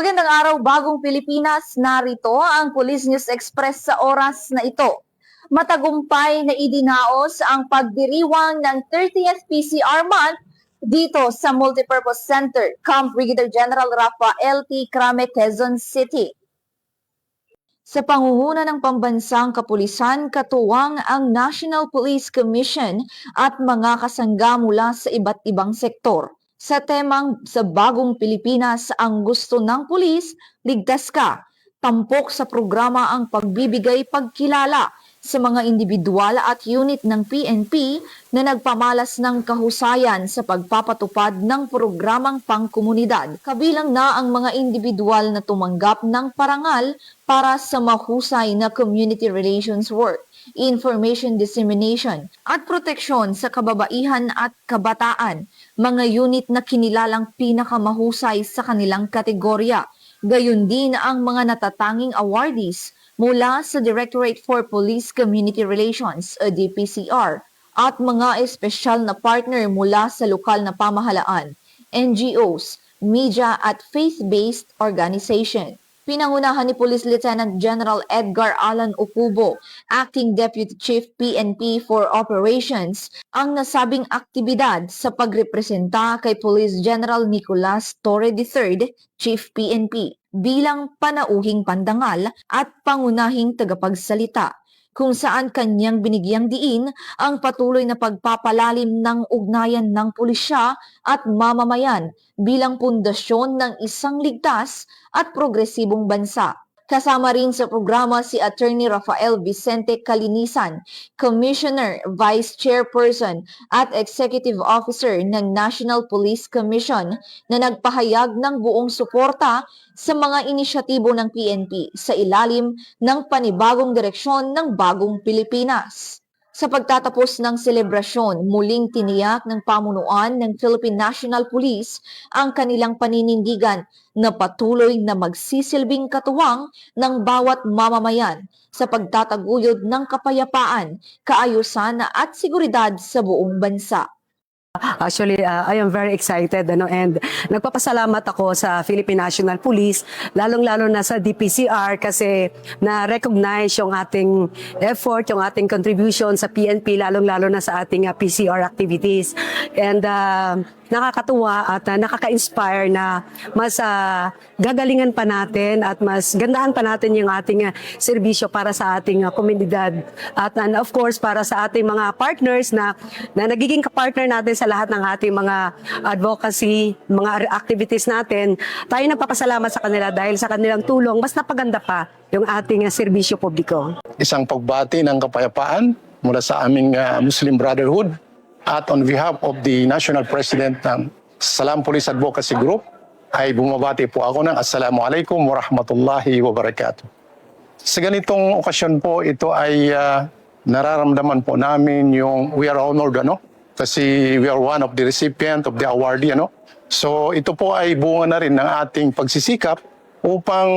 Magandang araw, Bagong Pilipinas. Narito ang Police News Express sa oras na ito. Matagumpay na idinaos ang pagdiriwang ng 30th PCR Month dito sa Multipurpose Center, Camp Brigadier General Rafael T. Crame, Quezon City. Sa pangunguna ng pambansang kapulisan, katuwang ang National Police Commission at mga kasangga mula sa iba't ibang sektor. Sa temang sa Bagong Pilipinas, ang gusto ng pulis, ligtas ka. Tampok sa programa ang pagbibigay pagkilala sa mga individual at unit ng PNP na nagpamalas ng kahusayan sa pagpapatupad ng programang pangkomunidad. Kabilang na ang mga individual na tumanggap ng parangal para sa mahusay na community relations work, information dissemination at proteksyon sa kababaihan at kabataan, mga unit na kinilalang pinakamahusay sa kanilang kategorya. Gayon din ang mga natatanging awardees mula sa Directorate for Police Community Relations o DPCR at mga espesyal na partner mula sa lokal na pamahalaan, NGOs, media at faith-based organization. Pinangunahan ni Police Lieutenant General Edgar Alan Ocubo, Acting Deputy Chief PNP for Operations, ang nasabing aktibidad sa pagrepresenta kay Police General Nicolas Torre III, Chief PNP, bilang panauhing pandangal at pangunahing tagapagsalita, kung saan kanyang binigyang diin ang patuloy na pagpapalalim ng ugnayan ng pulisya at mamamayan bilang pundasyon ng isang ligtas at progresibong bansa. Kasama rin sa programa si Attorney Rafael Vicente Calinisan, Commissioner, Vice Chairperson at Executive Officer ng National Police Commission na nagpahayag ng buong suporta sa mga inisyatibo ng PNP sa ilalim ng panibagong direksyon ng Bagong Pilipinas. Sa pagtatapos ng selebrasyon, muling tiniyak ng pamunuan ng Philippine National Police ang kanilang paninindigan na patuloy na magsisilbing katuwang ng bawat mamamayan sa pagtataguyod ng kapayapaan, kaayusan at seguridad sa buong bansa. Actually, I am very excited and nagpapasalamat ako sa Philippine National Police, lalong-lalo na sa DPCR kasi na-recognize yung ating effort, yung ating contribution sa PNP, lalong-lalo na sa ating PCR activities. And nakakatuwa at nakaka-inspire na mas gagalingan pa natin at mas gandahan pa natin yung ating serbisyo para sa ating komunidad. At of course, para sa ating mga partners na nagiging kapartner natin sa lahat ng ating mga advocacy, mga activities natin, tayo nagpapasalamat sa kanila dahil sa kanilang tulong, mas napaganda pa yung ating serbisyo publiko. Isang pagbati ng kapayapaan mula sa aming Muslim Brotherhood at on behalf of the National President ng Salam Police Advocacy Group ay bumabati po ako ng Assalamualaikum warahmatullahi wabarakatuh. Sa ganitong okasyon po, ito ay nararamdaman po namin yung we are honored kasi we are one of the recipient of the awardee So ito po ay bunga na rin ng ating pagsisikap upang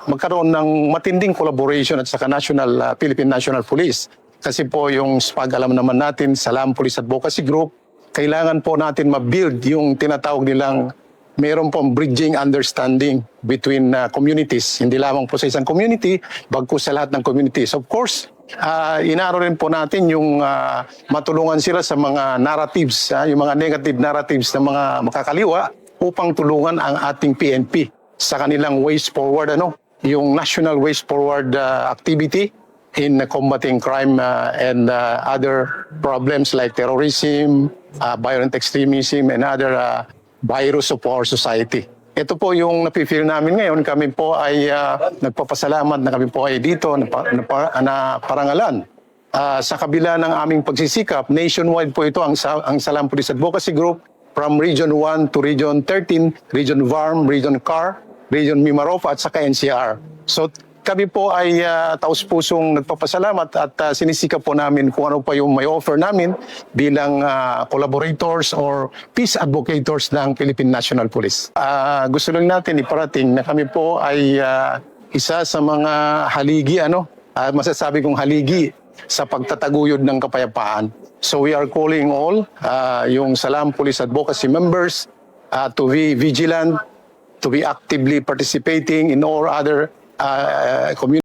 magkaroon ng matinding collaboration at saka Philippine National Police. Kasi po yung pag-alam naman natin, Salam Police Advocacy Group, kailangan po natin ma-build yung tinatawag nilang mayroon pong bridging understanding between communities. Hindi lamang po sa isang community, bagkus sa lahat ng communities. Of course, inaro rin po natin yung matulungan sila sa mga narratives, yung mga negative narratives ng mga makakaliwa upang tulungan ang ating PNP sa kanilang ways forward, yung National Ways Forward activity in combating crime and other problems like terrorism, violent extremism, and other virus of our society. Ito po yung napifeel namin ngayon. Kami po ay nagpapasalamat na kami po ay dito na parangalan. Sa kabila ng aming pagsisikap, nationwide po ito ang Salam Police Advocacy Group from Region 1 to Region 13, Region VARM, Region CAR, Region Mimaropa at saka NCR. So kami po ay taus-pusong nagpapasalamat at sinisikap po namin kung ano pa yung may offer namin bilang collaborators or peace advocates ng Philippine National Police. Gusto lang natin iparating na kami po ay isa sa mga haligi, masasabi kong haligi sa pagtataguyod ng kapayapaan. So we are calling all yung Salam Police Advocacy members to be vigilant, to be actively participating in all other community